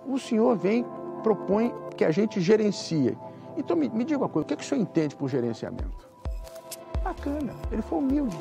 O senhor vem, propõe que a gente gerencie. Então me diga uma coisa, o que o senhor entende por gerenciamento? Bacana, ele foi humilde.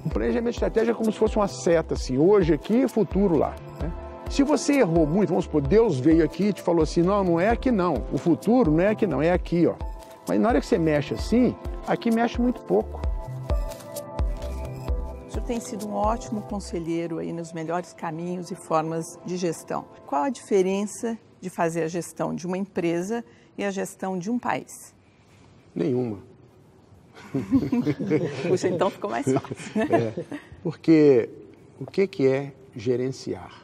O planejamento de estratégia é como se fosse uma seta, assim, hoje aqui e futuro lá, né? Se você errou muito, vamos supor, Deus veio aqui e te falou assim, não, não é aqui não, o futuro não é aqui não, é aqui, ó. Mas na hora que você mexe assim, aqui mexe muito pouco. O senhor tem sido um ótimo conselheiro aí nos melhores caminhos e formas de gestão. Qual a diferença de fazer a gestão de uma empresa e a gestão de um país? Nenhuma. Puxa, então ficou mais fácil, né? Porque o que é gerenciar?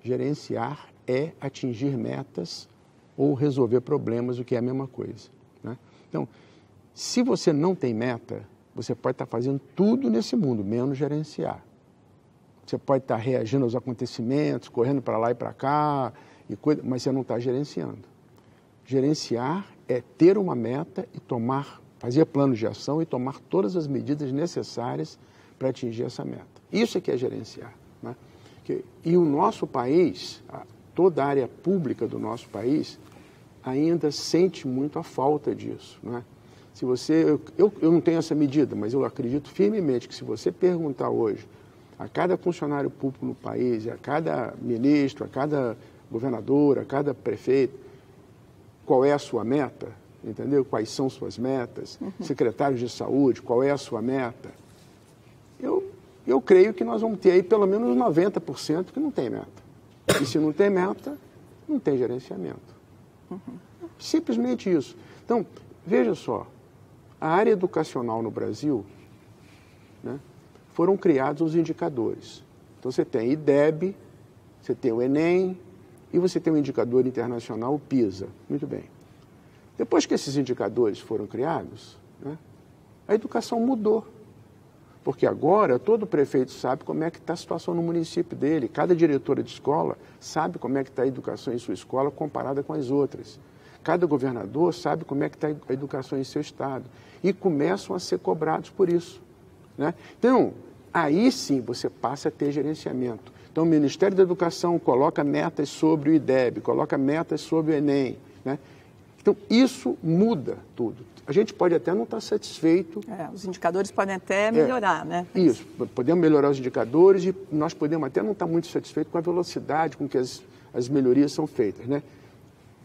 Gerenciar é atingir metas ou resolver problemas, o que é a mesma coisa, né? Então, se você não tem meta, você pode estar fazendo tudo nesse mundo, menos gerenciar. Você pode estar reagindo aos acontecimentos, correndo para lá e para cá, mas você não está gerenciando. Gerenciar é ter uma meta e fazer planos de ação e tomar todas as medidas necessárias para atingir essa meta. Isso é que é gerenciar, né? E o nosso país, toda a área pública do nosso país, ainda sente muito a falta disso, né? Se você, eu não tenho essa medida, mas eu acredito firmemente que se você perguntar hoje a cada funcionário público no país, a cada ministro, a cada governador, a cada prefeito, qual é a sua meta, entendeu? Quais são suas metas? Secretários de saúde, qual é a sua meta? Eu creio que nós vamos ter aí pelo menos 90% que não tem meta. E se não tem meta, não tem gerenciamento. Simplesmente isso. Então, veja só, a área educacional no Brasil, né, foram criados os indicadores. Então, você tem IDEB, você tem o Enem e você tem o indicador internacional, o PISA. Muito bem. Depois que esses indicadores foram criados, né, a educação mudou. Porque agora todo prefeito sabe como é que está a situação no município dele. Cada diretora de escola sabe como é que está a educação em sua escola comparada com as outras. Cada governador sabe como é que está a educação em seu estado. E começam a ser cobrados por isso, né? Então, aí sim você passa a ter gerenciamento. Então, o Ministério da Educação coloca metas sobre o IDEB, coloca metas sobre o Enem, né? Então, isso muda tudo. A gente pode até não estar satisfeito. Os indicadores podem até melhorar, né? Isso, podemos melhorar os indicadores e nós podemos até não estar muito satisfeitos com a velocidade com que as melhorias são feitas, né?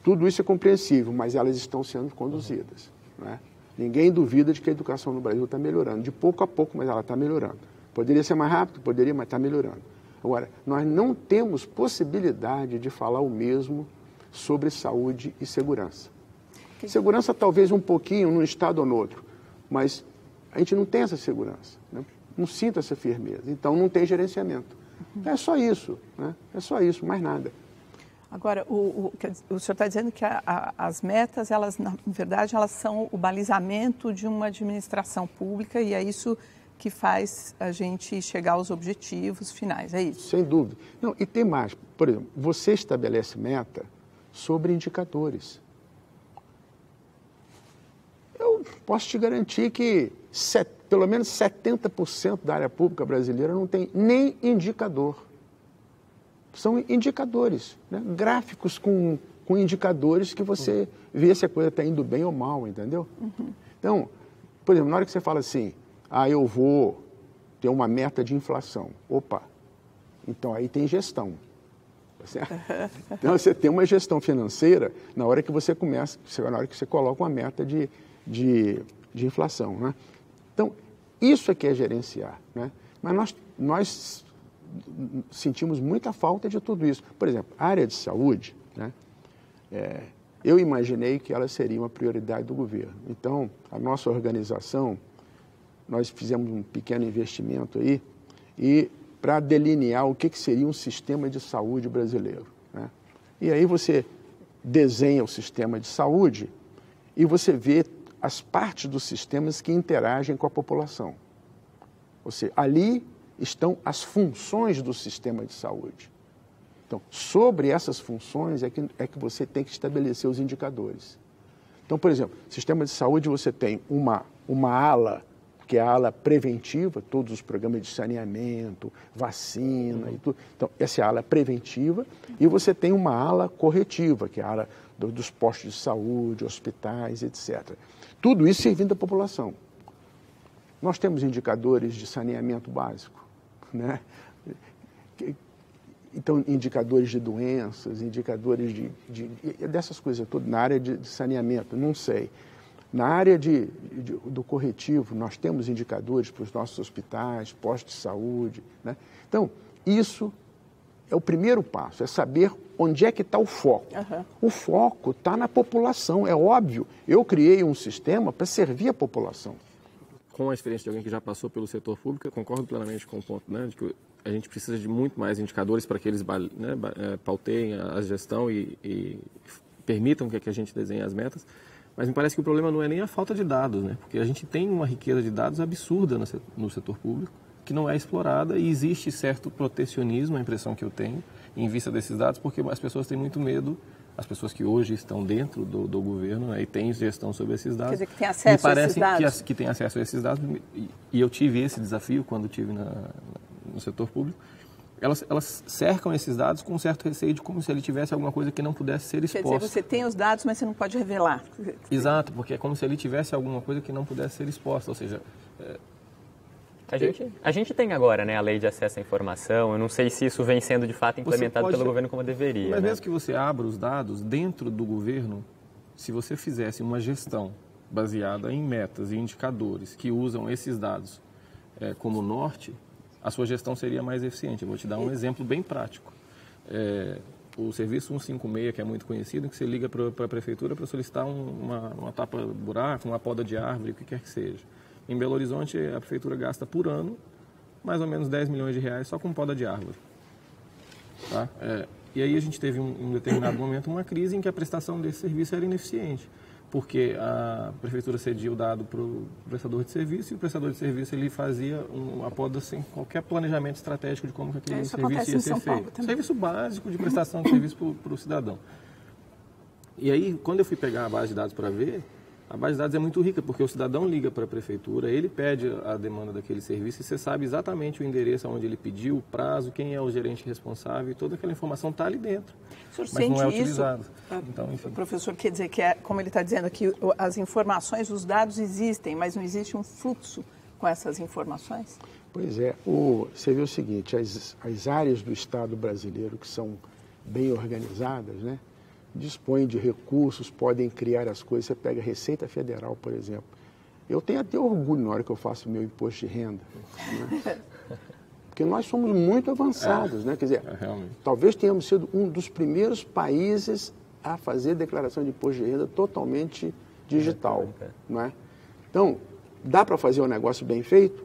Tudo isso é compreensível, mas elas estão sendo conduzidas, né? Ninguém duvida de que a educação no Brasil está melhorando, de pouco a pouco, mas ela está melhorando. Poderia ser mais rápido? Poderia, mas está melhorando. Agora, nós não temos possibilidade de falar o mesmo sobre saúde e segurança. Segurança talvez um pouquinho num estado ou no outro, mas a gente não tem essa segurança, né? Não sinta essa firmeza, então não tem gerenciamento. É só isso, né? É só isso, mais nada. Agora, o senhor está dizendo que as metas, elas, na verdade, elas são o balizamento de uma administração pública e é isso que faz a gente chegar aos objetivos finais, é isso? Sem dúvida. Não, e tem mais. Por exemplo, você estabelece meta sobre indicadores. Eu posso te garantir que pelo menos 70% da área pública brasileira não tem nem indicador. São indicadores, né? Gráficos com indicadores que você vê se a coisa está indo bem ou mal, entendeu? Então, por exemplo, na hora que você fala assim, eu vou ter uma meta de inflação. Opa, então aí tem gestão. Tá certo? Então você tem uma gestão financeira na hora que você começa, na hora que você coloca uma meta de inflação, né? Então, isso é que é gerenciar, né? Mas nós sentimos muita falta de tudo isso. Por exemplo, a área de saúde, né? Eu imaginei que ela seria uma prioridade do governo. Então, a nossa organização, nós fizemos um pequeno investimento aí e para delinear o que seria um sistema de saúde brasileiro, né? E aí você desenha o sistema de saúde e você vê as partes dos sistemas que interagem com a população. Ou seja, ali estão as funções do sistema de saúde. Então, sobre essas funções é que você tem que estabelecer os indicadores. Então, por exemplo, sistema de saúde você tem uma ala, que é a ala preventiva, todos os programas de saneamento, vacina e tudo. Então, essa é a ala preventiva, e você tem uma ala corretiva, que é a ala dos postos de saúde, hospitais, etc. Tudo isso servindo à população. Nós temos indicadores de saneamento básico, né? Então, indicadores de doenças, indicadores dessas coisas todas, na área de saneamento, não sei. Na área do corretivo, nós temos indicadores para os nossos hospitais, postos de saúde, né? Então, isso é o primeiro passo, é saber onde é que está o foco. Uhum. O foco está na população, é óbvio. Eu criei um sistema para servir a população. Com a experiência de alguém que já passou pelo setor público, eu concordo plenamente com o ponto, né, de que a gente precisa de muito mais indicadores para que eles, né, pauteiem a gestão e permitam que a gente desenhe as metas. Mas me parece que o problema não é nem a falta de dados, né? Porque a gente tem uma riqueza de dados absurda no setor público, que não é explorada, e existe certo protecionismo, a impressão que eu tenho, em vista desses dados, porque as pessoas têm muito medo, as pessoas que hoje estão dentro do governo, né, e têm gestão sobre esses dados. Quer dizer, que têm acesso a esses dados. Que têm acesso a esses dados, e eu tive esse desafio quando estive no setor público. Elas cercam esses dados com um certo receio de como se ele tivesse alguma coisa que não pudesse ser exposta. Quer dizer, você tem os dados, mas você não pode revelar. Exato, porque é como se ele tivesse alguma coisa que não pudesse ser exposta, ou seja... A gente tem agora, né, a lei de acesso à informação. Eu não sei se isso vem sendo de fato implementado pelo governo como deveria. Mas né? mesmo que você abra os dados dentro do governo, se você fizesse uma gestão baseada em metas e indicadores que usam esses dados como norte, a sua gestão seria mais eficiente. Eu vou te dar um exemplo bem prático. O serviço 156, que é muito conhecido, que você liga para a prefeitura para solicitar uma tapa-buraco, uma poda de árvore, o que quer que seja. Em Belo Horizonte, a prefeitura gasta por ano mais ou menos 10 milhões de reais só com poda de árvore. Tá? E aí a gente teve, em um determinado momento, uma crise em que a prestação desse serviço era ineficiente, porque a prefeitura cedia o dado para o prestador de serviço, e o prestador de serviço ele fazia a poda sem qualquer planejamento estratégico de como aquele serviço ia ser feito. Serviço básico de prestação de serviço para o cidadão. E aí, quando eu fui pegar a base de dados para ver, a base de dados é muito rica, porque o cidadão liga para a prefeitura, ele pede a demanda daquele serviço e você sabe exatamente o endereço onde ele pediu, o prazo, quem é o gerente responsável, e toda aquela informação está ali dentro. O senhor mas sente não é isso? utilizado. Então, enfim. O professor quer dizer que, como ele está dizendo aqui, as informações, os dados existem, mas não existe um fluxo com essas informações? Pois é. Você vê o seguinte, as áreas do Estado brasileiro que são bem organizadas, né? Dispõem de recursos, podem criar as coisas. Você pega a Receita Federal, por exemplo. Eu tenho até orgulho na hora que eu faço o meu imposto de renda. Né? Porque nós somos muito avançados, né? Quer dizer, talvez tenhamos sido um dos primeiros países a fazer declaração de imposto de renda totalmente digital. Não é? Então, dá para fazer um negócio bem feito?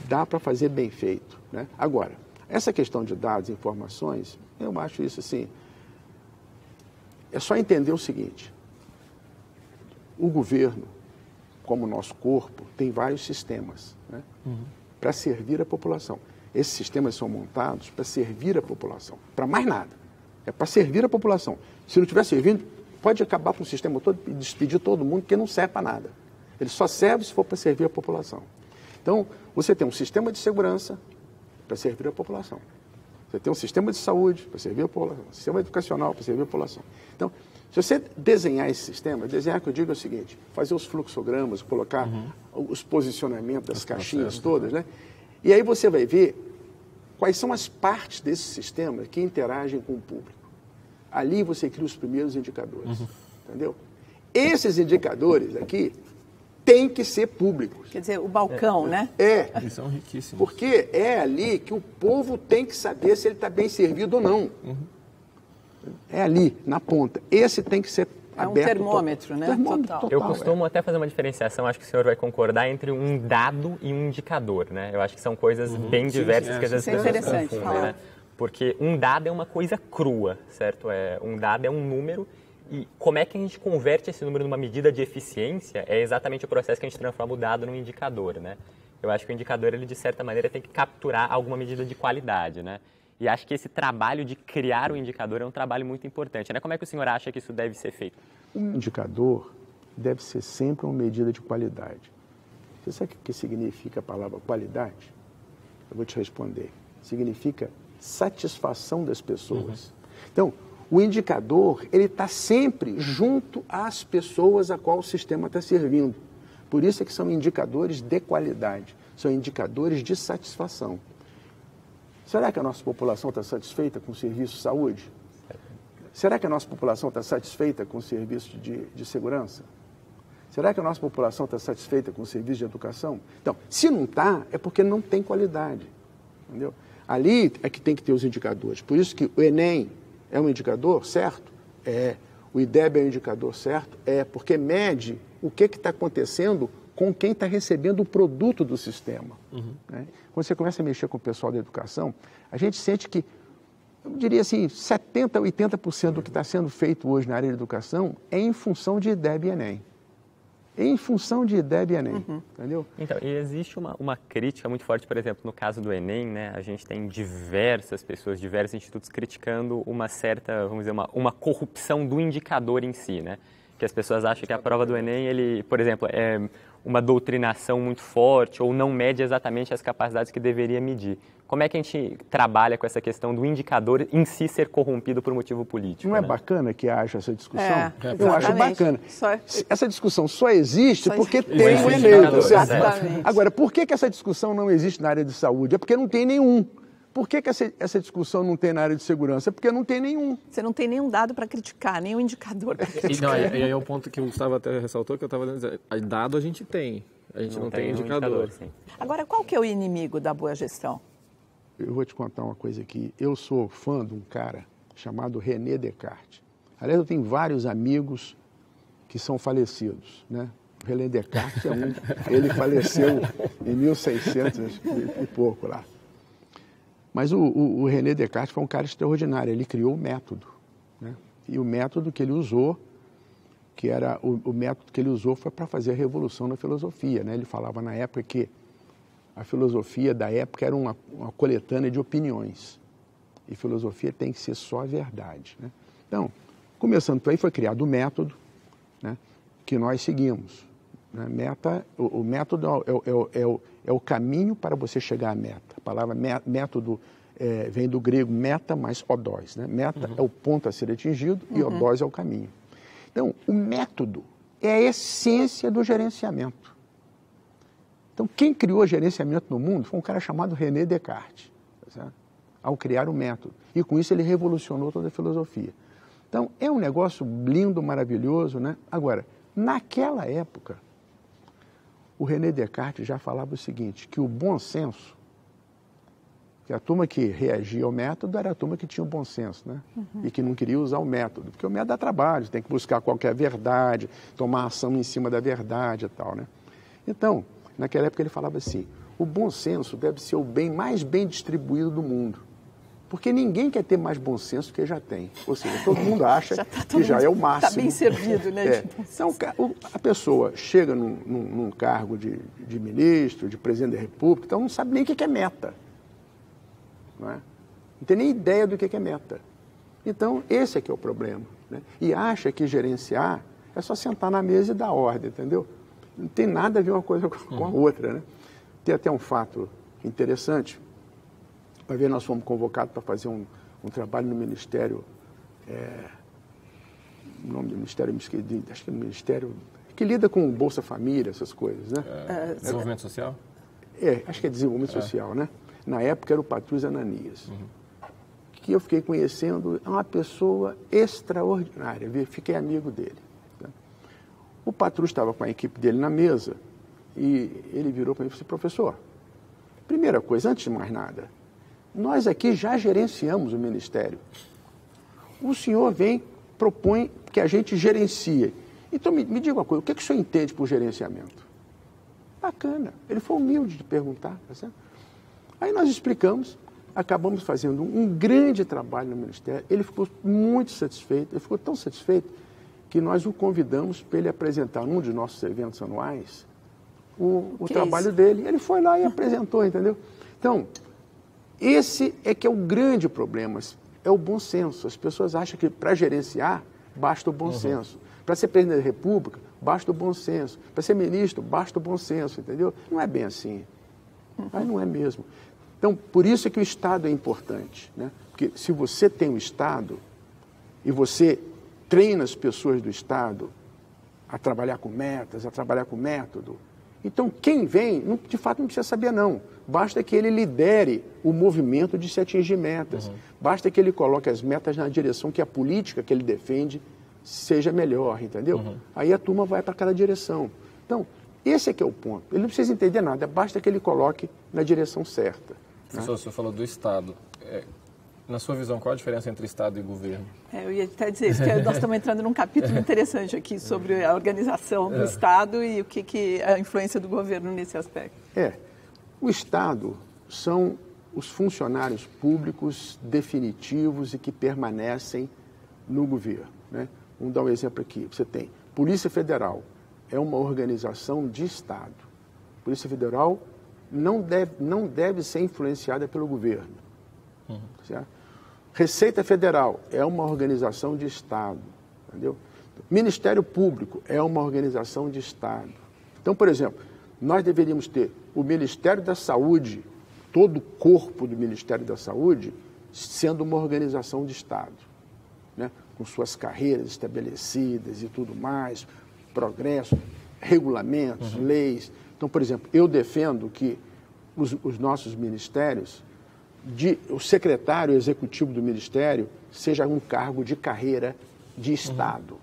Dá para fazer bem feito. Né? Agora, essa questão de dados e informações, eu acho isso assim... É só entender o seguinte, o governo, como o nosso corpo, tem vários sistemas, né, para servir a população. Esses sistemas são montados para servir a população, para mais nada. É para servir a população. Se não estiver servindo, pode acabar com o sistema todo e despedir todo mundo, porque não serve para nada. Ele só serve se for para servir a população. Então, você tem um sistema de segurança para servir a população. Você tem um sistema de saúde para servir a população, um sistema educacional para servir a população. Então, se você desenhar esse sistema, desenhar que eu digo é o seguinte, fazer os fluxogramas, colocar os posicionamentos das caixinhas todas, né? E aí você vai ver quais são as partes desse sistema que interagem com o público. Ali você cria os primeiros indicadores, entendeu? Esses indicadores aqui têm que ser públicos. Quer dizer, o balcão, né? Eles são riquíssimos. Porque é ali que o povo tem que saber se ele está bem servido ou não. É ali, na ponta. Esse tem que ser aberto. É um termômetro, né? Total. Eu costumo até fazer uma diferenciação, acho que o senhor vai concordar, entre um dado e um indicador, né? Eu acho que são coisas bem diversas que às vezes as pessoas confundem, né? Porque um dado é uma coisa crua, certo? Um dado é um número E como é que a gente converte esse número numa medida de eficiência? É exatamente o processo que a gente transforma o dado num indicador, né? Eu acho que o indicador, ele de certa maneira, tem que capturar alguma medida de qualidade, né? E acho que esse trabalho de criar o indicador é um trabalho muito importante, né? Como é que o senhor acha que isso deve ser feito? Um indicador deve ser sempre uma medida de qualidade. Você sabe o que significa a palavra qualidade? Eu vou te responder. Significa satisfação das pessoas. Então, o indicador, ele está sempre junto às pessoas a qual o sistema está servindo. Por isso é que são indicadores de qualidade, são indicadores de satisfação. Será que a nossa população está satisfeita com o serviço de saúde? Será que a nossa população está satisfeita com o serviço de segurança? Será que a nossa população está satisfeita com o serviço de educação? Então, se não está, é porque não tem qualidade. Entendeu? Ali é que tem que ter os indicadores. Por isso que o Enem é um indicador certo? É. O IDEB é um indicador certo? É, porque mede o que está acontecendo com quem está recebendo o produto do sistema. Né? Quando você começa a mexer com o pessoal da educação, a gente sente que, eu diria assim, 70%, 80% do que está sendo feito hoje na área de educação é em função de IDEB e Enem. Em função de IDEB e Enem, entendeu? Então, e existe uma crítica muito forte, por exemplo, no caso do Enem, né? A gente tem diversas pessoas, diversos institutos criticando uma certa, vamos dizer, uma corrupção do indicador em si, né? Que as pessoas acham que a prova do Enem, ele, por exemplo, é uma doutrinação muito forte ou não mede exatamente as capacidades que deveria medir. Como é que a gente trabalha com essa questão do indicador em si ser corrompido por motivo político? Não é bacana que haja essa discussão? Eu acho bacana. Essa discussão só existe porque tem o Enem, certo? Agora, por que essa discussão não existe na área de saúde? É porque não tem nenhum. Por que essa discussão não tem na área de segurança? É porque não tem nenhum. Você não tem nenhum dado para criticar, nenhum indicador para criticar. E aí é o ponto que o Gustavo até ressaltou, que eu estava dizendo, dado a gente tem, a gente não tem indicador. Agora, qual que é o inimigo da boa gestão? Eu vou te contar uma coisa aqui. Eu sou fã de um cara chamado René Descartes. Aliás, eu tenho vários amigos que são falecidos, né? O René Descartes é um. Ele faleceu em 1600 e pouco lá. Mas o René Descartes foi um cara extraordinário. Ele criou o método, né? E o método que ele usou, que era o método que ele usou foi para fazer a revolução na filosofia, né? Ele falava na época que a filosofia da época era uma coletânea de opiniões. E filosofia tem que ser só a verdade, né? Então, começando por aí, foi criado o método, né, que nós seguimos. Né? O método é o caminho para você chegar à meta. A palavra método vem do grego meta mais odós. Né? Meta é o ponto a ser atingido e odós é o caminho. Então, o método é a essência do gerenciamento. Então, quem criou gerenciamento no mundo foi um cara chamado René Descartes, certo? Ao criar o método. E com isso ele revolucionou toda a filosofia. Então, é um negócio lindo, maravilhoso, né? Agora, naquela época, o René Descartes já falava o seguinte, que o bom senso, que a turma que reagia ao método era a turma que tinha o bom senso, né? E que não queria usar o método, porque o método dá trabalho, você tem que buscar qualquer verdade, tomar ação em cima da verdade e tal, né? Então, naquela época ele falava assim, o bom senso deve ser o bem mais bem distribuído do mundo, porque ninguém quer ter mais bom senso do que já tem, ou seja, todo mundo acha que já é o máximo. Está bem servido, né? Então, a pessoa chega num cargo de ministro, de presidente da República, então não sabe nem o que é meta. Não é? Não tem nem ideia do que é meta. Então, esse é que é o problema. Né? E acha que gerenciar é só sentar na mesa e dar ordem, entendeu? Não tem nada a ver uma coisa com a outra. Né? Tem até um fato interessante. Uma vez nós fomos convocados para fazer um trabalho no Ministério, o nome do Ministério, acho que é o Ministério que lida com Bolsa Família, essas coisas. Né? Desenvolvimento Social? Acho que é Desenvolvimento Social, né? Na época era o Patrus Ananias, que eu fiquei conhecendo, é uma pessoa extraordinária, fiquei amigo dele. Né? O Patrus estava com a equipe dele na mesa e ele virou para mim e disse, professor, primeira coisa, antes de mais nada, nós aqui já gerenciamos o Ministério. O senhor propõe que a gente gerencie. Então me diga uma coisa, o que o senhor entende por gerenciamento? Bacana, ele foi humilde de perguntar, tá certo? Aí nós explicamos, acabamos fazendo um grande trabalho no Ministério, ele ficou muito satisfeito, ele ficou tão satisfeito que nós o convidamos para ele apresentar num de nossos eventos anuais o trabalho dele. Ele foi lá e apresentou, entendeu? Então, esse é que é o grande problema, é o bom senso. As pessoas acham que para gerenciar, basta o bom senso. Para ser presidente da República, basta o bom senso. Para ser ministro, basta o bom senso, entendeu? Não é bem assim. Mas não é mesmo. Então, por isso é que o Estado é importante, né? Porque se você tem um Estado e você treina as pessoas do Estado a trabalhar com metas, a trabalhar com método, então quem vem, de fato, não precisa saber não. Basta que ele lidere o movimento de se atingir metas. Basta que ele coloque as metas na direção que a política que ele defende seja melhor, entendeu? Aí a turma vai para aquela direção. Então, esse é que é o ponto. Ele não precisa entender nada, basta que ele coloque na direção certa. Professor, o senhor falou do Estado. Na sua visão, qual a diferença entre Estado e governo? Eu ia até dizer isso, que nós estamos entrando num capítulo interessante aqui sobre a organização do Estado e o que a influência do governo nesse aspecto. O Estado são os funcionários públicos definitivos e que permanecem no governo, né? Vamos dar um exemplo aqui. Você tem Polícia Federal, é uma organização de Estado. Polícia Federal não deve ser influenciada pelo governo. Certo? Receita Federal é uma organização de Estado. Entendeu? Ministério Público é uma organização de Estado. Então, por exemplo, nós deveríamos ter o Ministério da Saúde, todo o corpo do Ministério da Saúde, sendo uma organização de Estado, né? Com suas carreiras estabelecidas e tudo mais, progresso, regulamentos, leis. Então, por exemplo, eu defendo que os nossos ministérios, o secretário executivo do ministério seja um cargo de carreira de Estado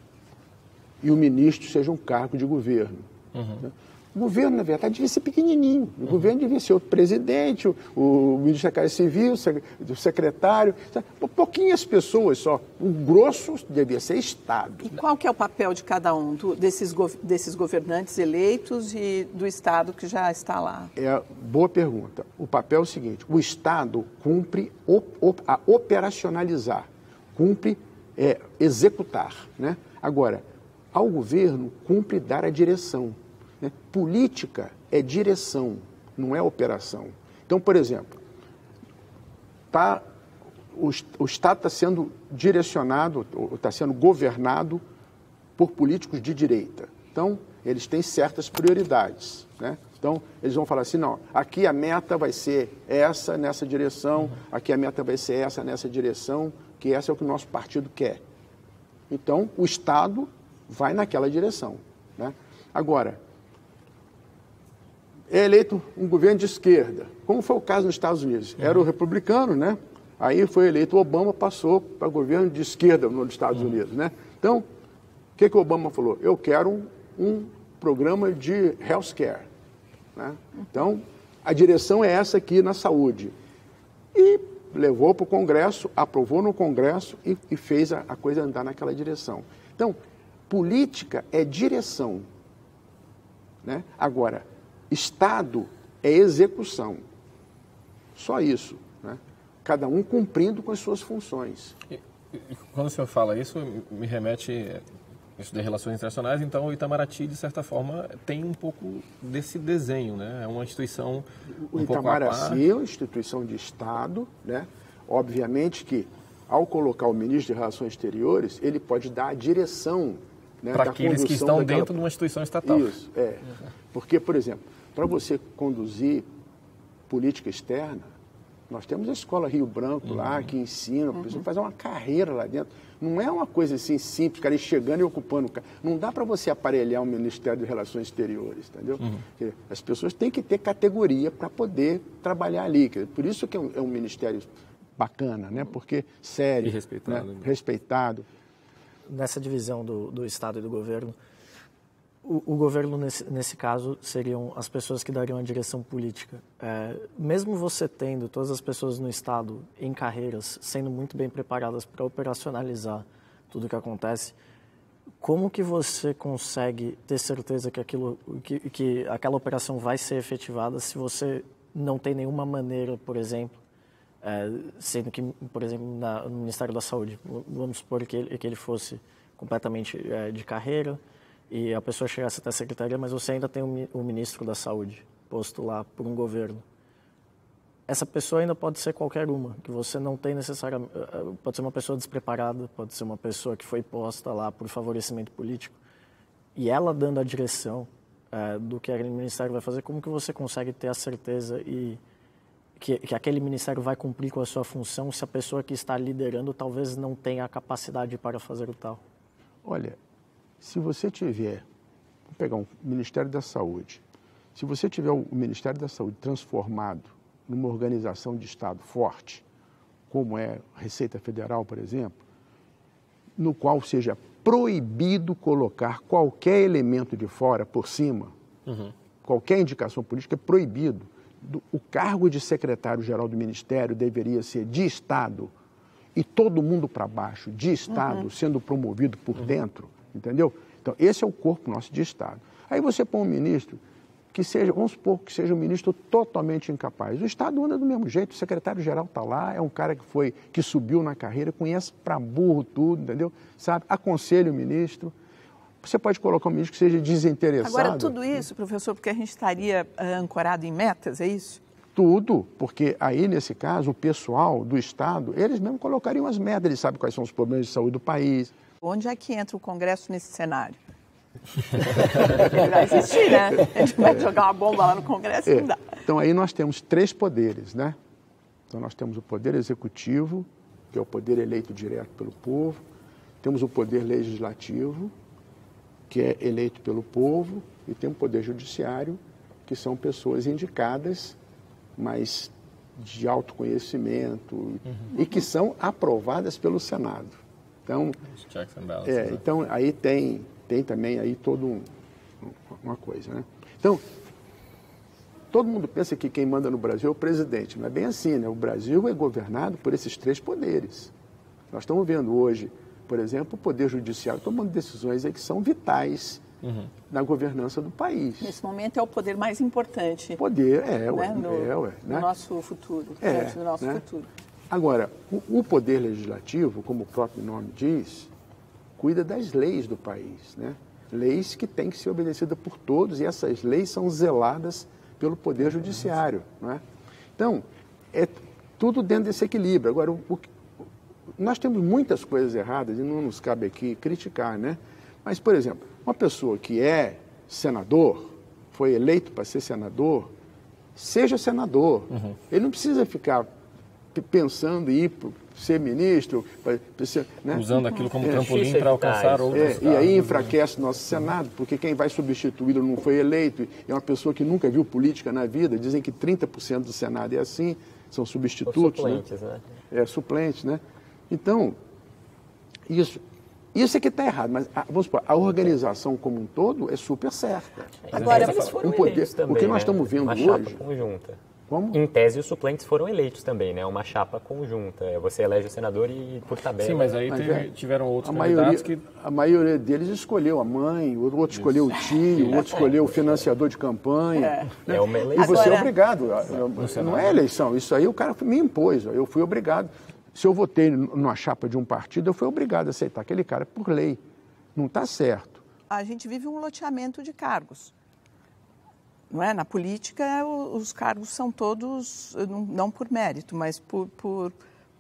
e o ministro seja um cargo de governo. Né? O governo, na verdade, devia ser pequenininho. O governo devia ser o presidente, o ministro da Casa Civil, o secretário, pouquinhas pessoas só. O grosso devia ser Estado. E qual que é o papel de cada um desses governantes eleitos e do Estado que já está lá? Boa pergunta. O papel é o seguinte, o Estado cumpre a operacionalizar, cumpre executar, né? Agora, ao governo cumpre dar a direção. Política é direção, não é operação. Então, por exemplo, o Estado está sendo direcionado, está sendo governado por políticos de direita. Então, eles têm certas prioridades, né? Então, eles vão falar assim, não, aqui a meta vai ser essa nessa direção, aqui a meta vai ser essa nessa direção, que essa é o que o nosso partido quer. Então, o Estado vai naquela direção, né? Agora, é eleito um governo de esquerda, como foi o caso nos Estados Unidos. Era o republicano, né? Aí foi eleito o Obama, passou para governo de esquerda nos Estados Unidos, né? Então, o que o Obama falou? Eu quero um programa de healthcare, né? Então, a direção é essa aqui na saúde. E levou para o Congresso, aprovou no Congresso e fez a coisa andar naquela direção. Então, política é direção, né? Agora, Estado é execução. Só isso, né? Cada um cumprindo com as suas funções. E quando o senhor fala isso, me remete isso de relações internacionais, então o Itamaraty, de certa forma, tem um pouco desse desenho, né? É uma instituição o Itamaraty é uma instituição de Estado, né? Obviamente que, ao colocar o ministro de Relações Exteriores, ele pode dar a direção, né, para aqueles que estão dentro de uma instituição estatal. Isso, Porque, por exemplo, para você conduzir política externa, nós temos a Escola Rio Branco lá, que ensina, precisa fazer uma carreira lá dentro. Não é uma coisa assim simples, cara, ir chegando e ocupando o cargo. Não dá para você aparelhar um Ministério de Relações Exteriores, entendeu? As pessoas têm que ter categoria para poder trabalhar ali. Por isso que é um ministério bacana, né? Porque sério, e respeitado, né? Respeitado. Nessa divisão do Estado e do governo, o governo, nesse caso, seriam as pessoas que dariam a direção política. Mesmo você tendo todas as pessoas no Estado em carreiras, sendo muito bem preparadas para operacionalizar tudo o que acontece, como que você consegue ter certeza que aquela operação vai ser efetivada se você não tem nenhuma maneira, por exemplo, sendo que, por exemplo, no Ministério da Saúde, vamos supor que ele fosse completamente de carreira, e a pessoa chegasse até a secretaria, mas você ainda tem o ministro da Saúde posto lá por um governo. Essa pessoa ainda pode ser qualquer uma, que você não tem necessariamente... Pode ser uma pessoa despreparada, pode ser uma pessoa que foi posta lá por favorecimento político. E ela dando a direção do que aquele ministério vai fazer, como que você consegue ter a certeza que aquele ministério vai cumprir com a sua função se a pessoa que está liderando talvez não tenha a capacidade para fazer o tal? Olha, se você tiver... Vou pegar um Ministério da Saúde. Se você tiver o Ministério da Saúde transformado numa organização de Estado forte, como é a Receita Federal, por exemplo, no qual seja proibido colocar qualquer elemento de fora por cima, qualquer indicação política é proibido. O cargo de secretário-geral do Ministério deveria ser de Estado e todo mundo para baixo, de Estado, sendo promovido por dentro, entendeu? Então, esse é o corpo nosso de Estado. Aí você põe um ministro que seja, vamos supor que seja um ministro totalmente incapaz. O Estado anda do mesmo jeito, o secretário-geral está lá, é um cara que subiu na carreira, conhece para burro tudo, entendeu? Sabe? Aconselha o ministro. Você pode colocar um ministro que seja desinteressado. Agora, tudo isso, professor, porque a gente estaria ancorado em metas, é isso? Tudo, porque aí, nesse caso, o pessoal do Estado, eles mesmos colocariam as metas, eles sabem quais são os problemas de saúde do país. Onde é que entra o Congresso nesse cenário? Ele vai existir, né? A gente vai jogar uma bomba lá no Congresso e não dá. Então, aí nós temos 3 poderes, né? Então, nós temos o poder executivo, que é o poder eleito direto pelo povo. Temos o poder legislativo, que é eleito pelo povo. E tem o poder judiciário, que são pessoas indicadas, mas de autoconhecimento, e que são aprovadas pelo Senado. Então, checks and balances, né? então aí tem também aí toda uma coisa, né? Então, todo mundo pensa que quem manda no Brasil é o presidente. Não é bem assim, né? O Brasil é governado por esses 3 poderes. Nós estamos vendo hoje, por exemplo, o Poder Judiciário tomando decisões aí que são vitais na governança do país. Nesse momento é o poder mais importante. Poder, né? no nosso futuro, do nosso futuro. Agora, o Poder Legislativo, como o próprio nome diz, cuida das leis do país, né? Leis que têm que ser obedecidas por todos e essas leis são zeladas pelo Poder Judiciário, não é? Então, é tudo dentro desse equilíbrio. Agora, nós temos muitas coisas erradas e não nos cabe aqui criticar, né? Mas, por exemplo, uma pessoa que é senador, foi eleito para ser senador, seja senador. Ele não precisa ficar pensando em ir ser ministro, né? Usando aquilo como trampolim para alcançar outros. E aí enfraquece o nosso Senado, porque quem vai substituí-lo não foi eleito, é uma pessoa que nunca viu política na vida. Dizem que 30% do Senado é assim, são substitutos. Suplentes, né? Suplentes, né? Então, isso é que está errado, mas vamos supor, a organização como um todo é super certa. Agora, eles foram eleitos também, o que nós estamos vendo uma chapa hoje... conjunta. Como? Em tese, os suplentes foram eleitos também, né? Uma chapa conjunta. Você elege o senador e, por tabela... Sim, mas aí tiveram outros candidatos que... A maioria deles escolheu a mãe, o outro escolheu o tio, o outro escolheu o financiador de campanha. É uma eleição. E você é obrigado. Não é eleição, isso aí o cara me impôs, eu fui obrigado. Se eu votei numa chapa de um partido, eu fui obrigado a aceitar aquele cara por lei. Não está certo. A gente vive um loteamento de cargos. Não é? Na política, os cargos são todos, não por mérito, mas por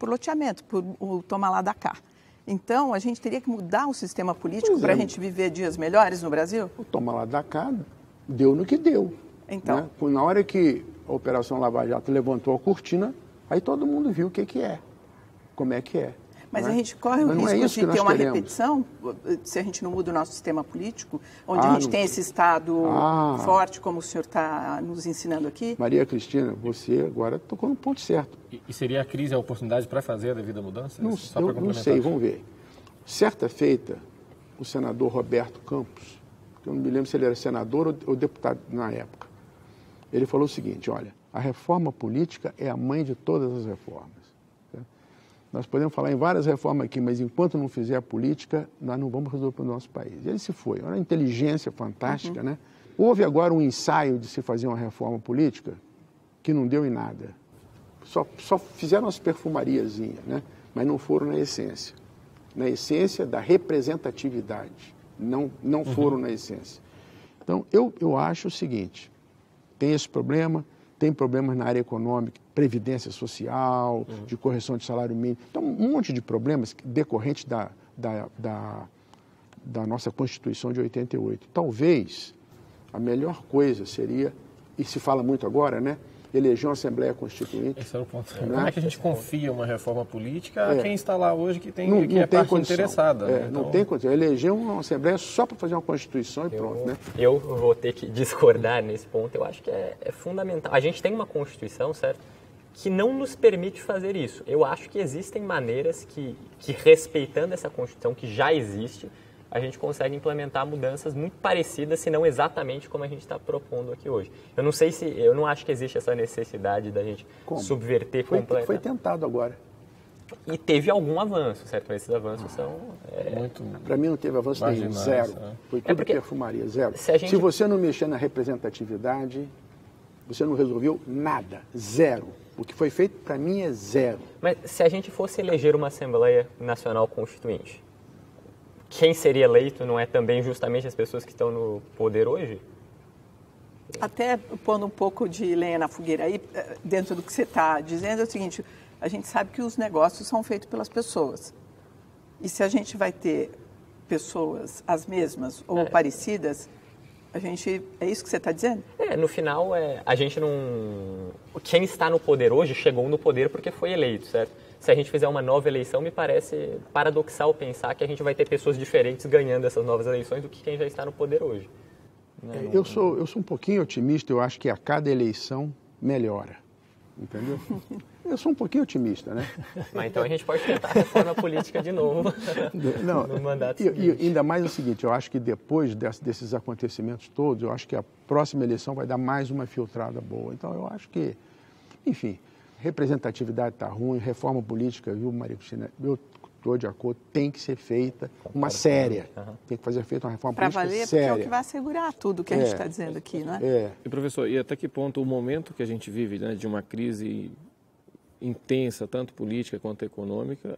loteamento, por o toma lá da cá. Então, a gente teria que mudar o sistema político para a gente viver dias melhores no Brasil? O toma lá da cá deu no que deu. Então. Né? Na hora que a Operação Lava Jato levantou a cortina, aí todo mundo viu o que é, como é que é. Mas a gente corre o risco de ter uma repetição, se a gente não muda o nosso sistema político, onde a gente tem esse Estado forte, como o senhor está nos ensinando aqui? Maria Cristina, você agora tocou no ponto certo. E seria a crise a oportunidade para fazer a devida mudança? Não sei, vamos ver. Certa feita, o senador Roberto Campos, que eu não me lembro se ele era senador ou deputado na época, ele falou o seguinte, olha, a reforma política é a mãe de todas as reformas. Nós podemos falar em várias reformas aqui, mas enquanto não fizer a política, nós não vamos resolver o nosso país. Ele se foi. Era uma inteligência fantástica, né? Houve agora um ensaio de se fazer uma reforma política que não deu em nada. Só fizeram umas perfumariazinhas, né? Mas não foram na essência. na essência da representatividade, não foram na essência. Então, eu acho o seguinte, tem esse problema, tem problemas na área econômica, previdência social, de correção de salário mínimo, então um monte de problemas decorrentes da nossa Constituição de 88. Talvez a melhor coisa seria, e se fala muito agora, né, eleger uma Assembleia Constituinte. Esse é o ponto. Né? Como é que a gente confia uma reforma política a quem está lá hoje que é tem parte condição. interessada? Né? Não tem condição. Eleger uma Assembleia só para fazer uma Constituição e pronto. Né? Eu vou ter que discordar nesse ponto. Eu acho que é fundamental. A gente tem uma Constituição, certo? Que não nos permite fazer isso. Eu acho que existem maneiras que respeitando essa Constituição que já existe, a gente consegue implementar mudanças muito parecidas, se não exatamente como a gente está propondo aqui hoje. Eu não acho que existe essa necessidade da gente subverter completamente. Foi tentado agora. E teve algum avanço, certo? Mas esses avanços são... Para mim não teve avanço nenhum, zero. Foi tudo perfumaria, zero. Se você não mexer na representatividade, você não resolveu nada, zero. O que foi feito, para mim, é zero. Mas se a gente fosse eleger uma Assembleia Nacional Constituinte, quem seria eleito não é também justamente as pessoas que estão no poder hoje? Até pondo um pouco de lenha na fogueira aí, dentro do que você está dizendo, é o seguinte, a gente sabe que os negócios são feitos pelas pessoas. E se a gente vai ter pessoas as mesmas ou parecidas, é isso que você está dizendo? No final, a gente não... Quem está no poder hoje chegou no poder porque foi eleito, certo? Se a gente fizer uma nova eleição, me parece paradoxal pensar que a gente vai ter pessoas diferentes ganhando essas novas eleições do que quem já está no poder hoje. Eu sou um pouquinho otimista, eu acho que a cada eleição melhora, entendeu? Eu sou um pouquinho otimista, né? Mas então a gente pode tentar a reforma política de novo no mandato seguinte. E ainda mais o seguinte, eu acho que depois desses acontecimentos todos, eu acho que a próxima eleição vai dar mais uma filtrada boa. Então eu acho que, enfim... Representatividade está ruim, reforma política, viu, Maria Cristina? Eu estou de acordo, tem que ser feita uma séria. Tem que fazer feita uma reforma política séria. Para valer, porque é o que vai assegurar tudo que a gente está dizendo aqui, não é? E, professor, e até que ponto o momento que a gente vive, né, de uma crise intensa, tanto política quanto econômica,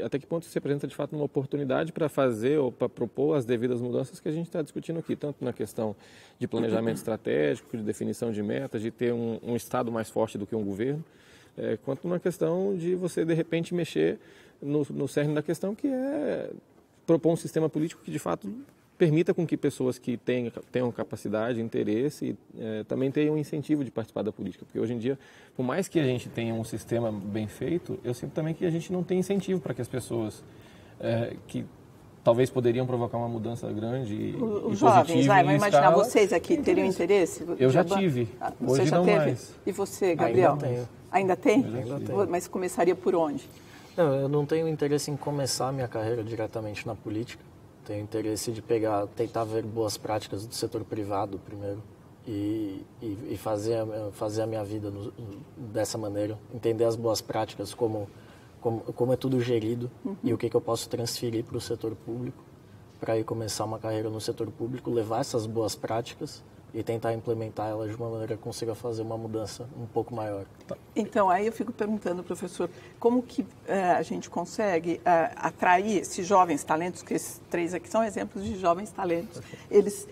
até que ponto isso representa, de fato, uma oportunidade para fazer ou para propor as devidas mudanças que a gente está discutindo aqui, tanto na questão de planejamento estratégico, de definição de metas, de ter um Estado mais forte do que um governo, quanto na questão de você, de repente, mexer no cerne da questão, que é propor um sistema político que, de fato, permita com que pessoas que tenham capacidade, interesse, também tenham incentivo de participar da política. Porque hoje em dia, por mais que a gente tenha um sistema bem feito, eu sinto também que a gente não tem incentivo para que as pessoas que talvez poderiam provocar uma mudança grande e os jovens, vamos imaginar, escala, vocês aqui teriam interesse? Eu já tive, hoje já não teve? mais. E você, Gabriel? Ainda tenho. Ainda tem? Mas começaria por onde? Não, eu não tenho interesse em começar a minha carreira diretamente na política. Tenho interesse de tentar ver boas práticas do setor privado primeiro e fazer a minha vida dessa maneira. Entender as boas práticas, como é tudo gerido e o que eu posso transferir para o setor público para ir começar uma carreira no setor público, levar essas boas práticas e tentar implementar elas de uma maneira que consiga fazer uma mudança um pouco maior. Então, aí eu fico perguntando, professor, como que a gente consegue atrair esses jovens talentos, que esses três aqui são exemplos de jovens talentos, eles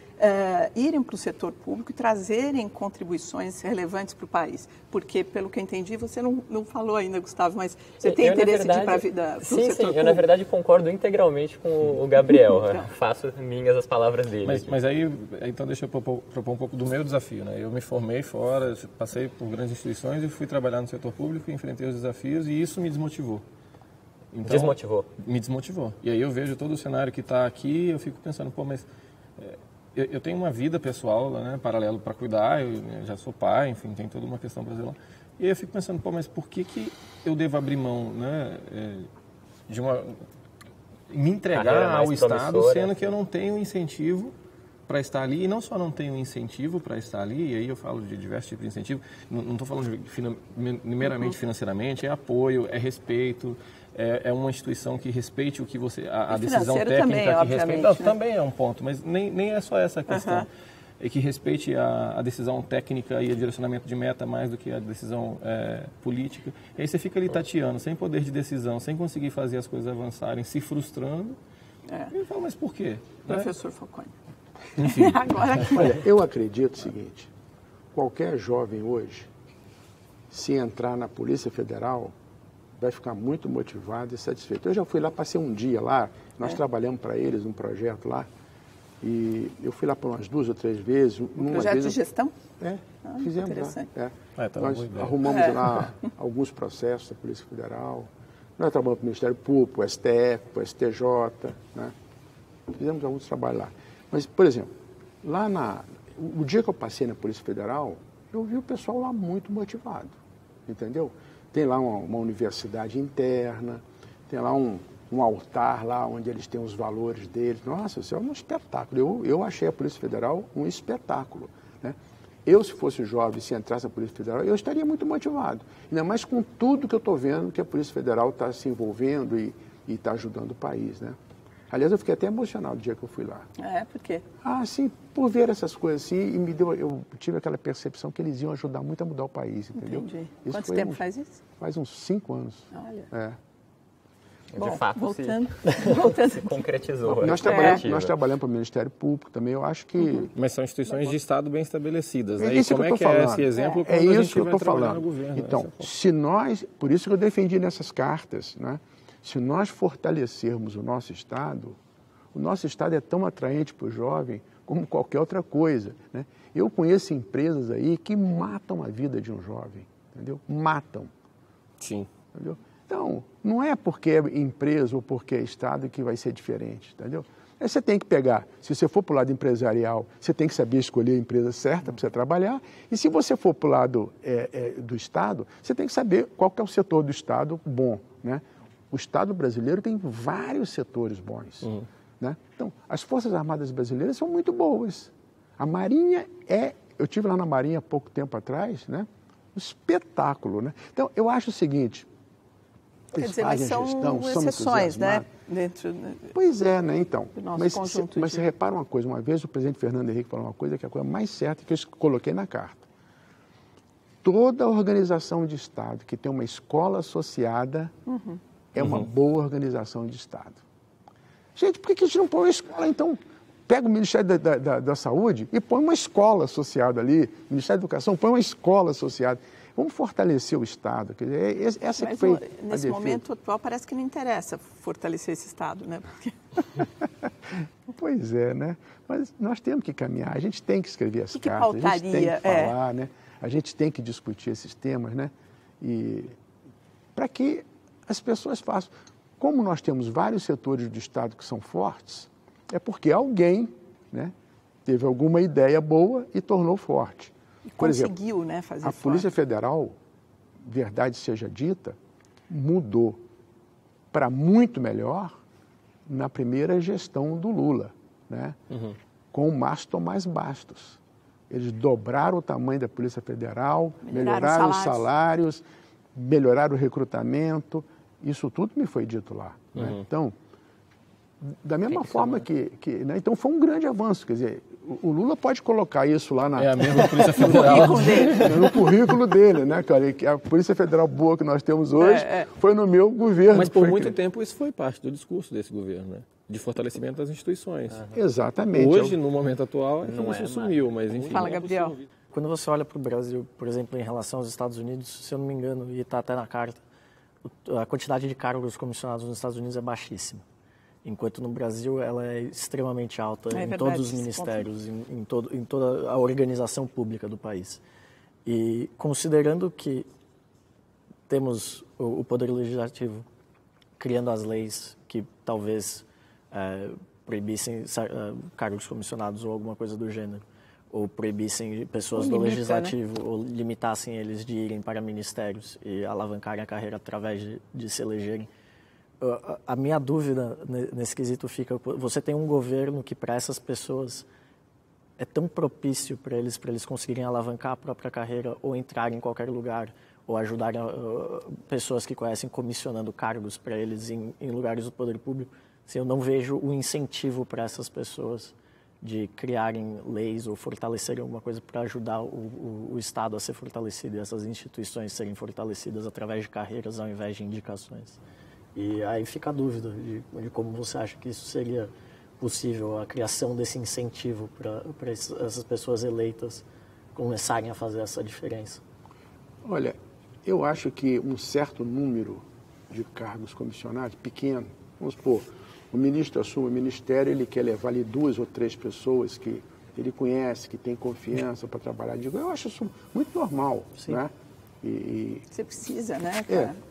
irem para o setor público e trazerem contribuições relevantes para o país? Porque, pelo que eu entendi, você não falou ainda, Gustavo, mas você tem interesse de ir para a vida do setor público? Eu, na verdade, concordo integralmente com o Gabriel. Faço minhas as palavras dele. Mas aí, então, deixa eu propor um pouco do meu desafio, né? Eu me formei fora, passei por grandes instituições e fui trabalhar no setor público, enfrentei os desafios e isso me desmotivou. Então, desmotivou? Me desmotivou. E aí eu vejo todo o cenário que está aqui e eu fico pensando, mas eu tenho uma vida pessoal, né, paralelo para cuidar, eu já sou pai, enfim, tem toda uma questão para zelar. E aí eu fico pensando, mas por que eu devo abrir mão, né, de me entregar ao Estado, sendo que eu não tenho incentivo para estar ali, e não só não tenho incentivo para estar ali, e aí eu falo de diversos tipos de incentivo, não estou falando meramente financeiramente, é apoio, é respeito, é uma instituição que respeite o que você, a decisão técnica também, que respeita, também é um ponto, mas nem é só essa a questão. e que respeite a decisão técnica e o direcionamento de meta mais do que a decisão política. E aí você fica ali tateando, sem poder de decisão, sem conseguir fazer as coisas avançarem, se frustrando. E fala, mas por quê? Professor Falcone. Enfim. Agora, Olha, eu acredito o seguinte, qualquer jovem hoje, se entrar na Polícia Federal, vai ficar muito motivado e satisfeito. Eu já fui lá, passei um dia lá, nós trabalhamos para eles um projeto lá, e eu fui lá por umas 2 ou 3 vezes. Projeto de gestão? Fizemos interessante. lá. Tá Nós boa ideia. arrumamos lá alguns processos da Polícia Federal. Nós trabalhamos para o Ministério Público, para o STF, para o STJ, né? Fizemos alguns trabalhos lá. Mas, por exemplo, o dia que eu passei na Polícia Federal, eu vi o pessoal lá muito motivado, entendeu? Tem lá uma universidade interna, tem lá um altar lá onde eles têm os valores deles. Nossa, isso é um espetáculo. Eu achei a Polícia Federal um espetáculo, né? Eu, se fosse jovem, se entrasse na Polícia Federal, eu estaria muito motivado. Ainda mais com tudo que eu estou vendo que a Polícia Federal está se envolvendo e está ajudando o país, né? Aliás, eu fiquei até emocionado no dia que eu fui lá. Por quê? Sim, por ver essas coisas assim, e eu tive aquela percepção que eles iam ajudar muito a mudar o país, entendeu? Entendi. Isso Quanto tempo faz isso? Faz uns 5 anos. Olha. De fato, voltando. se concretizou. Nós trabalhamos para o Ministério Público também, eu acho que... Mas são instituições de Estado bem estabelecidas, né? É isso e como que eu é que tô é falando. esse exemplo quando É a isso gente que eu vai estou trabalhar falando. no governo? Então, Essa por isso que eu defendi nessas cartas, né? Se nós fortalecermos o nosso Estado é tão atraente para o jovem como qualquer outra coisa, né? Eu conheço empresas aí que matam a vida de um jovem, entendeu? Matam. Sim. Entendeu? Então, não é porque é empresa ou porque é Estado que vai ser diferente, entendeu? Aí você tem que pegar, se você for para o lado empresarial, você tem que saber escolher a empresa certa para você trabalhar, e se você for para o lado do Estado, você tem que saber qual que é o setor do Estado bom, né? O Estado brasileiro tem vários setores bons, né? Então, as Forças Armadas brasileiras são muito boas. A Marinha eu estive lá na Marinha há pouco tempo atrás, né? Um espetáculo, né? Então, eu acho o seguinte, Quer dizer, mas são exceções, né? Dentro, pois é, né? Então, mas você repara uma coisa, uma vez o presidente Fernando Henrique falou uma coisa que é a coisa mais certa que eu coloquei na carta. Toda organização de Estado que tem uma escola associada é uma boa organização de Estado. Gente, por que a gente não põe uma escola, então? Pega o Ministério da Saúde e põe uma escola associada ali, o Ministério da Educação põe uma escola associada. Vamos fortalecer o Estado. Quer dizer, essa que foi nesse momento atual parece que não interessa fortalecer esse Estado, né? Porque... Pois é, né? Mas nós temos que caminhar, a gente tem que escrever as cartas, pautaria, a gente tem que falar, né? A gente tem que discutir esses temas, né? E para que as pessoas façam. Como nós temos vários setores do Estado que são fortes, é porque alguém, né, teve alguma ideia boa e tornou forte. Por exemplo, né, fazer a Polícia Federal, verdade seja dita, mudou para muito melhor na primeira gestão do Lula, né? Com o Márcio Tomás Bastos. Eles dobraram o tamanho da Polícia Federal, melhoraram os salários, melhoraram o recrutamento, isso tudo me foi dito lá, né? Então, da mesma forma né? Então foi um grande avanço, quer dizer, o Lula pode colocar isso lá na... É a mesma Polícia Federal. no currículo dele, né, cara? A Polícia Federal boa que nós temos hoje foi no meu governo. Mas por muito tempo isso foi parte do discurso desse governo, né? De fortalecimento das instituições. Exatamente. Hoje, no momento atual, isso sumiu, mas enfim. Fala, Gabriel. Quando você olha para o Brasil, por exemplo, em relação aos Estados Unidos, se eu não me engano, e está até na carta, a quantidade de cargos comissionados nos Estados Unidos é baixíssima. Enquanto no Brasil ela é extremamente alta em todos os ministérios, em toda a organização pública do país. E considerando que temos o Poder Legislativo criando as leis que talvez proibissem cargos comissionados ou alguma coisa do gênero, ou proibissem pessoas do Legislativo, né? Ou limitassem eles de irem para ministérios e alavancarem a carreira através de se elegerem. A minha dúvida nesse quesito fica, você tem um governo que para essas pessoas é tão propício para eles conseguirem alavancar a própria carreira ou entrar em qualquer lugar ou ajudar pessoas que conhecem comissionando cargos para eles em lugares do poder público. Assim, eu não vejo o incentivo para essas pessoas de criarem leis ou fortalecerem alguma coisa para ajudar o Estado a ser fortalecido e essas instituições serem fortalecidas através de carreiras ao invés de indicações. E aí fica a dúvida de como você acha que isso seria possível, a criação desse incentivo para essas pessoas eleitas começarem a fazer essa diferença. Olha, eu acho que um certo número de cargos comissionados, pequeno, vamos supor, o ministro assume o ministério, ele quer levar ali 2 ou 3 pessoas que ele conhece, que tem confiança para trabalhar. Eu acho isso muito normal, Sim. né? Você precisa, né?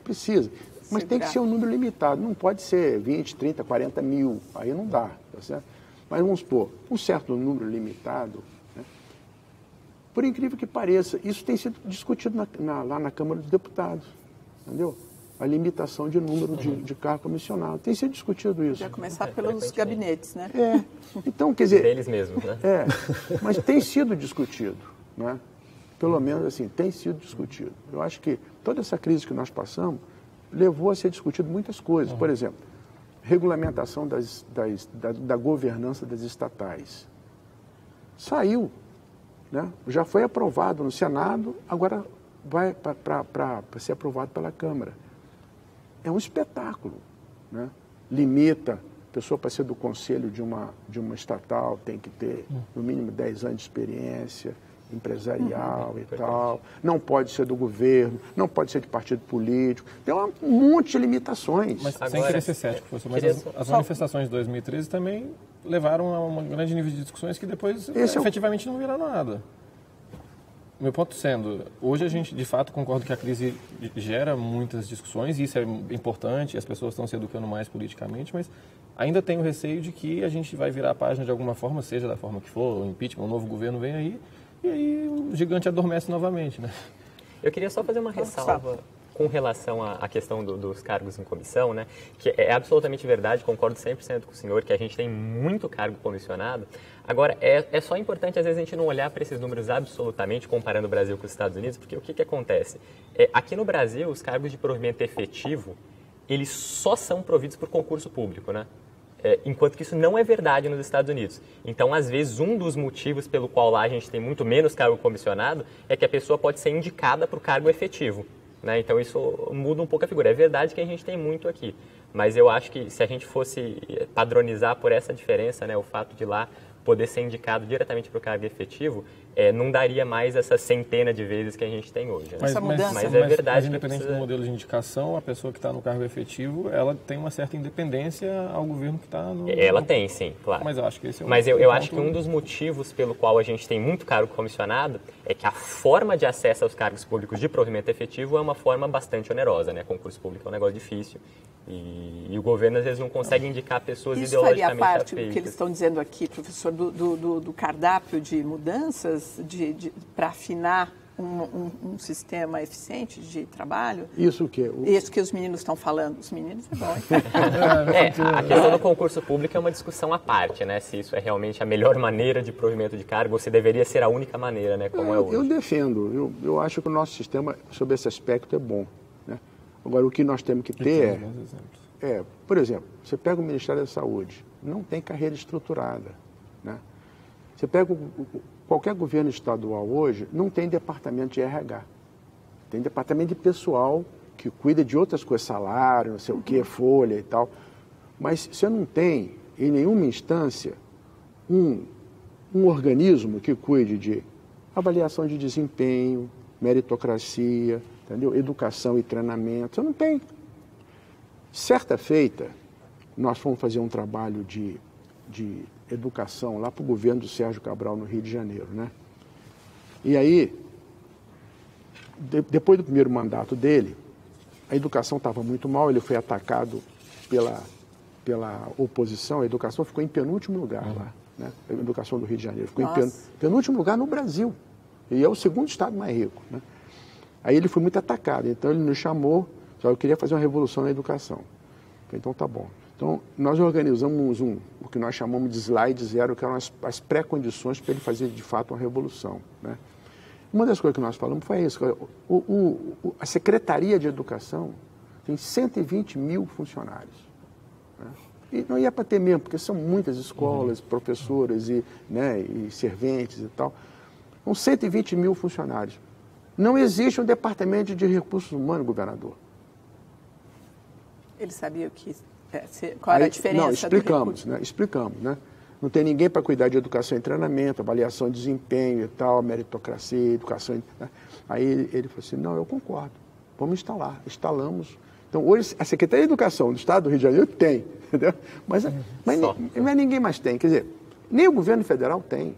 Precisa. Mas tem que ser um número limitado, não pode ser 20, 30, 40 mil, aí não dá, tá certo? Mas vamos supor, um certo número limitado, né? Por incrível que pareça, isso tem sido discutido lá na Câmara dos Deputados, entendeu? A limitação de número de cargo comissionado. Tem sido discutido isso. Já começar pelos gabinetes, né? Então, quer dizer... Deles mesmos, né? Mas tem sido discutido, né? Pelo menos assim, tem sido discutido. Eu acho que toda essa crise que nós passamos levou a ser discutido muitas coisas. Por exemplo, regulamentação da governança das estatais. Saiu, né? Já foi aprovado no Senado, agora vai para ser aprovado pela Câmara. É um espetáculo, né? Limita, a pessoa para ser do conselho de uma estatal tem que ter no mínimo 10 anos de experiência empresarial e tal, não pode ser do governo, não pode ser de partido político, tem um monte de limitações. Mas sem querer ser cético, professor, mas as manifestações de 2013 também levaram a um grande nível de discussões que depois efetivamente não viraram nada. Meu ponto sendo, hoje a gente de fato concorda que a crise gera muitas discussões, e isso é importante, as pessoas estão se educando mais politicamente, mas ainda tenho receio de que a gente vai virar a página de alguma forma, seja da forma que for, o impeachment, um novo governo vem aí, e aí o gigante adormece novamente, né? Eu queria só fazer uma ressalva com relação à questão dos cargos em comissão, né? Que é absolutamente verdade, concordo 100% com o senhor, que a gente tem muito cargo comissionado. Agora, é só importante, às vezes, a gente não olhar para esses números absolutamente, comparando o Brasil com os Estados Unidos, porque o que acontece? Aqui no Brasil, os cargos de provimento efetivo, eles só são providos por concurso público, né? Enquanto que isso não é verdade nos Estados Unidos. Então, às vezes, um dos motivos pelo qual lá a gente tem muito menos cargo comissionado é que a pessoa pode ser indicada para o cargo efetivo, né? Então, isso muda um pouco a figura. É verdade que a gente tem muito aqui, mas eu acho que se a gente fosse padronizar por essa diferença, né, o fato de lá poder ser indicado diretamente para o cargo efetivo, não daria mais essa centena de vezes que a gente tem hoje. Né? Mas é verdade. Mas independente do modelo de indicação, a pessoa que está no cargo efetivo, ela tem uma certa independência ao governo que está no... Ela tem, sim, claro. Mas eu acho que esse é o... Mas eu acho que um dos motivos pelo qual a gente tem muito cargo comissionado é que a forma de acesso aos cargos públicos de provimento efetivo é uma forma bastante onerosa, né? Concurso público é um negócio difícil e o governo às vezes não consegue indicar pessoas ideologicamente afeitas. Isso faria parte do que eles estão dizendo aqui, professor, do cardápio de mudanças para afinar um sistema eficiente de trabalho? Isso o quê? Isso que os meninos estão falando. Os meninos é bom. A questão do concurso público é uma discussão à parte, né? Se isso é realmente a melhor maneira de provimento de cargo ou se deveria ser a única maneira, né? Como é hoje. Eu defendo. Eu acho que o nosso sistema, sob esse aspecto, é bom. Né? Agora, o que nós temos que ter por exemplo, você pega o Ministério da Saúde, não tem carreira estruturada. Né? Você pega qualquer governo estadual hoje, não tem departamento de RH. Tem departamento de pessoal que cuida de outras coisas, salário, não sei o que, folha e tal. Mas você não tem, em nenhuma instância, um organismo que cuide de avaliação de desempenho, meritocracia, entendeu? Educação e treinamento. Você não tem. Certa feita, nós fomos fazer um trabalho de educação lá para o governo do Sérgio Cabral, no Rio de Janeiro, né? E aí, depois do primeiro mandato dele, a educação estava muito mal, ele foi atacado pela oposição, a educação ficou em penúltimo lugar lá, né? A educação do Rio de Janeiro ficou em penúltimo lugar no Brasil, e é o segundo estado mais rico, né? Aí ele foi muito atacado, então ele nos chamou, eu queria fazer uma revolução na educação. Então tá bom. Então, nós organizamos o que nós chamamos de slide zero, que eram as pré-condições para ele fazer, de fato, uma revolução. Né? Uma das coisas que nós falamos foi isso. A Secretaria de Educação tem 120 mil funcionários. Né? E não ia para ter mesmo, porque são muitas escolas, professoras e serventes e tal. São 120 mil funcionários. Não existe um departamento de recursos humanos, governador. Ele sabia qual era a diferença? Não, explicamos, né? Não tem ninguém para cuidar de educação e treinamento, avaliação de desempenho e tal, meritocracia, educação. Né? Aí ele falou assim, não, eu concordo, vamos instalar. Instalamos. Então, hoje, a Secretaria de Educação do Estado do Rio de Janeiro tem, entendeu? Mas ninguém mais tem. Quer dizer, nem o governo federal tem.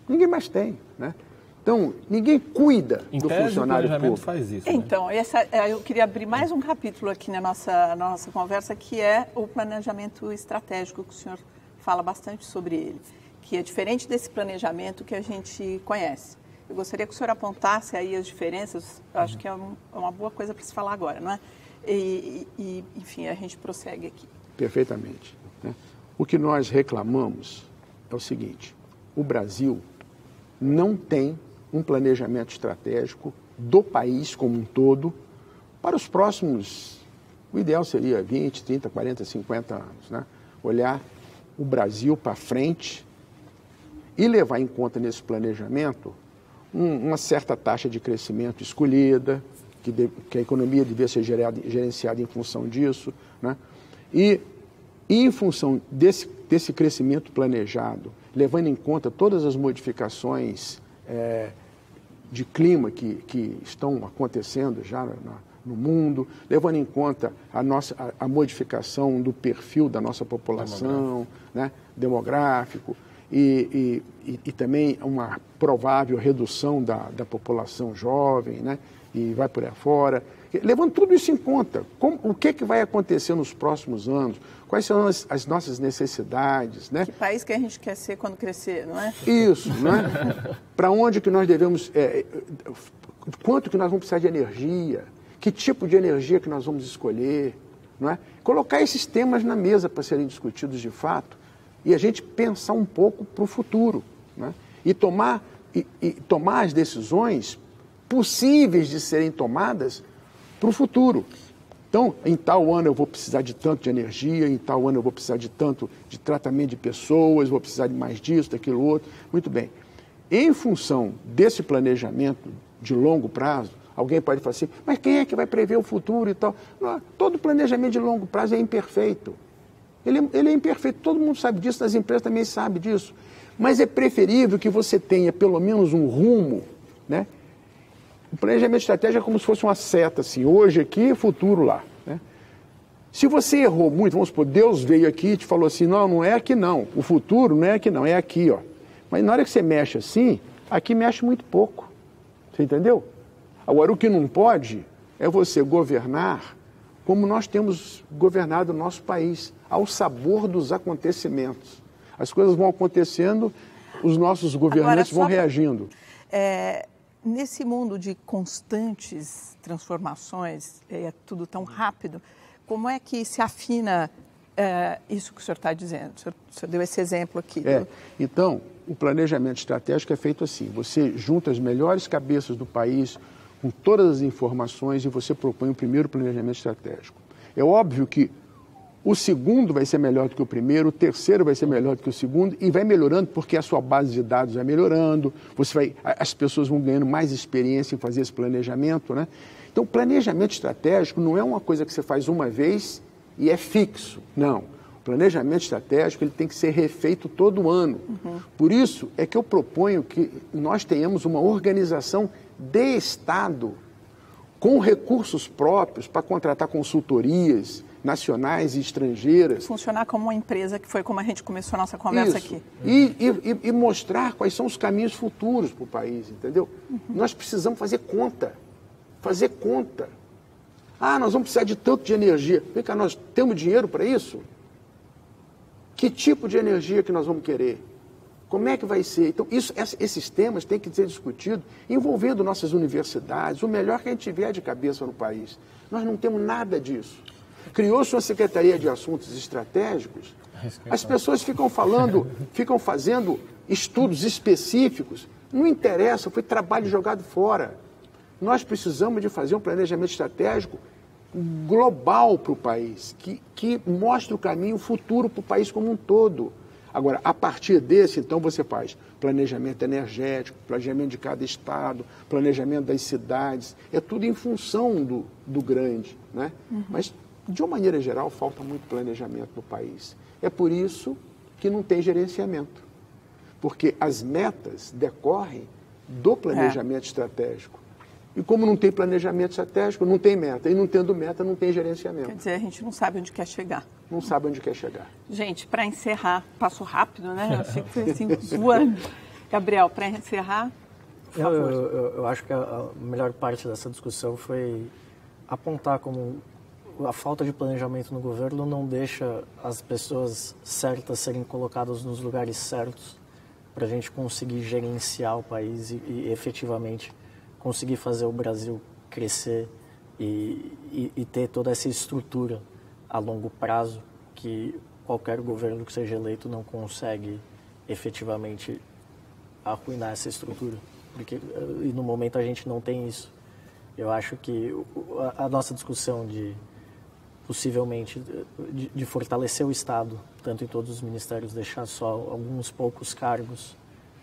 Ninguém mais tem, né? Então, ninguém cuida do funcionário público. Faz isso, então, eu queria abrir mais um capítulo aqui na nossa conversa, que é o planejamento estratégico, que o senhor fala bastante sobre ele, que é diferente desse planejamento que a gente conhece. Eu gostaria que o senhor apontasse aí as diferenças, eu acho que é uma boa coisa para se falar agora, não é? Enfim, a gente prossegue aqui. Perfeitamente. Né? O que nós reclamamos é o seguinte, o Brasil não tem um planejamento estratégico do país como um todo para os próximos, o ideal seria 20, 30, 40, 50 anos, né? Olhar o Brasil para frente e levar em conta nesse planejamento uma certa taxa de crescimento escolhida, que a economia devia ser gerenciada em função disso, né? E em função desse crescimento planejado, levando em conta todas as modificações de clima que estão acontecendo já no mundo, levando em conta a modificação do perfil da nossa população, né, demográfico, e também uma provável redução da população jovem, né, e vai por aí fora. Levando tudo isso em conta, o que vai acontecer nos próximos anos, quais são as nossas necessidades, né? Que país que a gente quer ser quando crescer, não é? Isso, né? Para onde que nós devemos, quanto que nós vamos precisar de energia, que tipo de energia que nós vamos escolher, não é? Colocar esses temas na mesa para serem discutidos de fato e a gente pensar um pouco para o futuro, né? E tomar as decisões possíveis de serem tomadas para o futuro. Então, em tal ano eu vou precisar de tanto de energia, em tal ano eu vou precisar de tanto de tratamento de pessoas, vou precisar de mais disso, daquilo outro. Muito bem. Em função desse planejamento de longo prazo, alguém pode falar assim, mas quem é que vai prever o futuro e tal? Não, todo planejamento de longo prazo é imperfeito. Ele é imperfeito, todo mundo sabe disso, as empresas também sabem disso. Mas é preferível que você tenha pelo menos um rumo, né? O planejamento estratégico é como se fosse uma seta, assim, hoje aqui, futuro lá, né? Se você errou muito, vamos supor, Deus veio aqui e te falou assim, não é aqui não, o futuro não é aqui não, é aqui, ó. Mas na hora que você mexe assim, aqui mexe muito pouco, você entendeu? Agora, o que não pode é você governar como nós temos governado o nosso país, ao sabor dos acontecimentos. As coisas vão acontecendo, os nossos governantes vão reagindo. Nesse mundo de constantes transformações, é tudo tão rápido, como é que se afina isso que o senhor está dizendo? O senhor deu esse exemplo aqui. Então, o planejamento estratégico é feito assim, você junta as melhores cabeças do país com todas as informações e você propõe o primeiro planejamento estratégico. É óbvio que o segundo vai ser melhor do que o primeiro, o terceiro vai ser melhor do que o segundo e vai melhorando porque a sua base de dados vai melhorando, as pessoas vão ganhando mais experiência em fazer esse planejamento, né? Então, o planejamento estratégico não é uma coisa que você faz uma vez e é fixo, não. O planejamento estratégico ele tem que ser refeito todo ano. Por isso é que eu proponho que nós tenhamos uma organização de Estado com recursos próprios para contratar consultorias nacionais e estrangeiras. Funcionar como uma empresa, que foi como a gente começou a nossa conversa aqui. E mostrar quais são os caminhos futuros para o país, entendeu? Nós precisamos fazer conta. Fazer conta. Nós vamos precisar de tanto de energia. Vem cá, nós temos dinheiro para isso? Que tipo de energia que nós vamos querer? Como é que vai ser? Então, esses temas têm que ser discutidos envolvendo nossas universidades, o melhor que a gente tiver de cabeça no país. Nós não temos nada disso. Criou-se uma Secretaria de Assuntos Estratégicos, as pessoas ficam fazendo estudos específicos, não interessa, foi trabalho jogado fora. Nós precisamos de fazer um planejamento estratégico global para o país, que mostre o caminho futuro para o país como um todo. Agora, a partir desse, então, você faz planejamento energético, planejamento de cada estado, planejamento das cidades, é tudo em função do grande, né? Mas, de uma maneira geral, falta muito planejamento no país. É por isso que não tem gerenciamento, porque as metas decorrem do planejamento estratégico. E como não tem planejamento estratégico, não tem meta. E não tendo meta, não tem gerenciamento. Quer dizer, a gente não sabe onde quer chegar. Não sabe onde quer chegar. Gente, para encerrar, passo rápido, né? Eu fico assim, voando. Gabriel, para encerrar, por favor. Eu acho que a melhor parte dessa discussão foi apontar como a falta de planejamento no governo não deixa as pessoas certas serem colocadas nos lugares certos para a gente conseguir gerenciar o país e efetivamente conseguir fazer o Brasil crescer e ter toda essa estrutura a longo prazo que qualquer governo que seja eleito não consegue efetivamente arruinar essa estrutura. E no momento a gente não tem isso. Eu acho que a nossa discussão possivelmente de fortalecer o Estado, tanto em todos os ministérios, deixar só alguns poucos cargos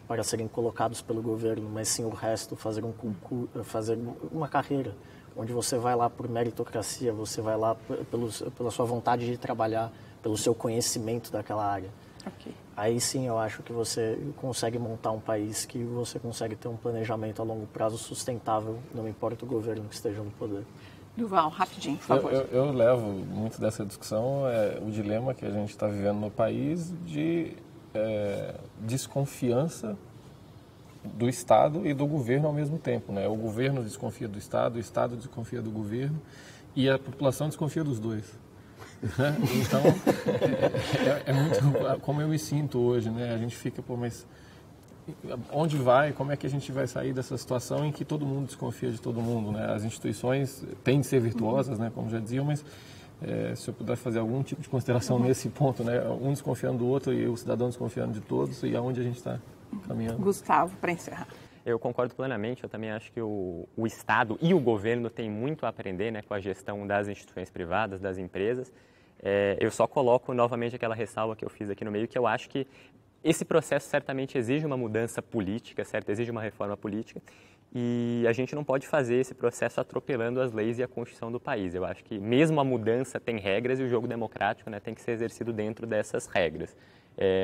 para serem colocados pelo governo, mas sim o resto, fazer um concurso, fazer uma carreira, onde você vai lá por meritocracia, você vai lá pela sua vontade de trabalhar, pelo seu conhecimento daquela área. Okay. Aí sim eu acho que você consegue montar um país que você consegue ter um planejamento a longo prazo sustentável, não importa o governo que esteja no poder. Duval, rapidinho, por favor. Eu levo muito dessa discussão o dilema que a gente está vivendo no país de desconfiança do Estado e do governo ao mesmo tempo, né? O governo desconfia do Estado, o Estado desconfia do governo e a população desconfia dos dois. Então, é muito como eu me sinto hoje, né? A gente fica, mas onde vai, como é que a gente vai sair dessa situação em que todo mundo desconfia de todo mundo, né? As instituições têm de ser virtuosas, né? Como já diziam, mas se eu puder fazer algum tipo de consideração nesse ponto, né? Um desconfiando do outro e o cidadão desconfiando de todos, e aonde a gente está caminhando. Gustavo, para encerrar. Eu concordo plenamente, eu também acho que o Estado e o governo têm muito a aprender, né, com a gestão das instituições privadas, das empresas. Eu só coloco novamente aquela ressalva que eu fiz aqui no meio, que eu acho que esse processo certamente exige uma mudança política, certo? Exige uma reforma política, e a gente não pode fazer esse processo atropelando as leis e a Constituição do país. Eu acho que mesmo a mudança tem regras e o jogo democrático, né, tem que ser exercido dentro dessas regras.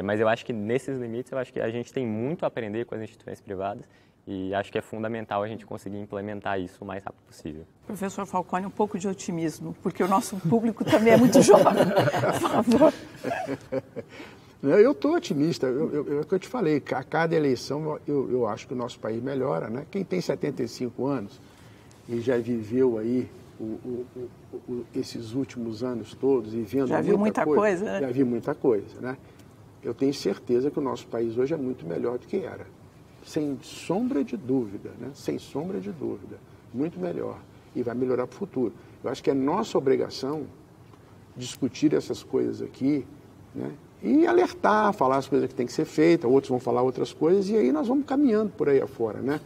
Mas eu acho que nesses limites, eu acho que a gente tem muito a aprender com as instituições privadas e acho que é fundamental a gente conseguir implementar isso o mais rápido possível. Professor Falcone, um pouco de otimismo, porque o nosso público também é muito jovem. Por favor. Eu estou otimista, é o que eu te falei, a cada eleição eu acho que o nosso país melhora, né? Quem tem 75 anos e já viveu aí esses últimos anos todos e vendo já viu muita coisa, né? Já vi muita coisa, né? Eu tenho certeza que o nosso país hoje é muito melhor do que era, sem sombra de dúvida, né? Sem sombra de dúvida, muito melhor e vai melhorar para o futuro. Eu acho que é nossa obrigação discutir essas coisas aqui, né? E alertar, falar as coisas que têm que ser feitas, outros vão falar outras coisas, e aí nós vamos caminhando por aí afora, né?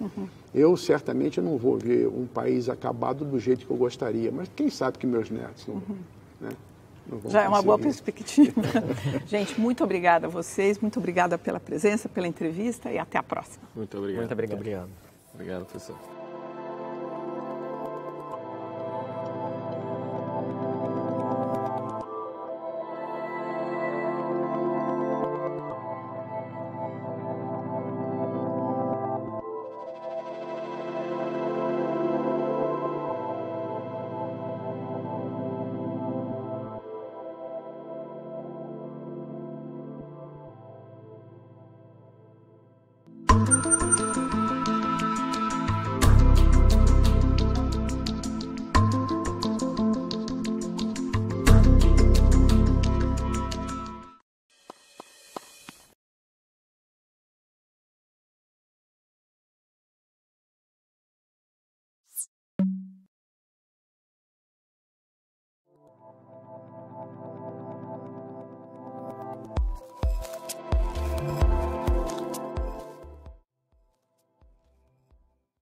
Eu certamente não vou ver um país acabado do jeito que eu gostaria, mas quem sabe que meus netos não, né, não vão já é uma boa conseguir. perspectiva. Gente, muito obrigada a vocês, muito obrigada pela presença, pela entrevista e até a próxima. Muito obrigado. Muito obrigado. Muito obrigado. Obrigado, professor.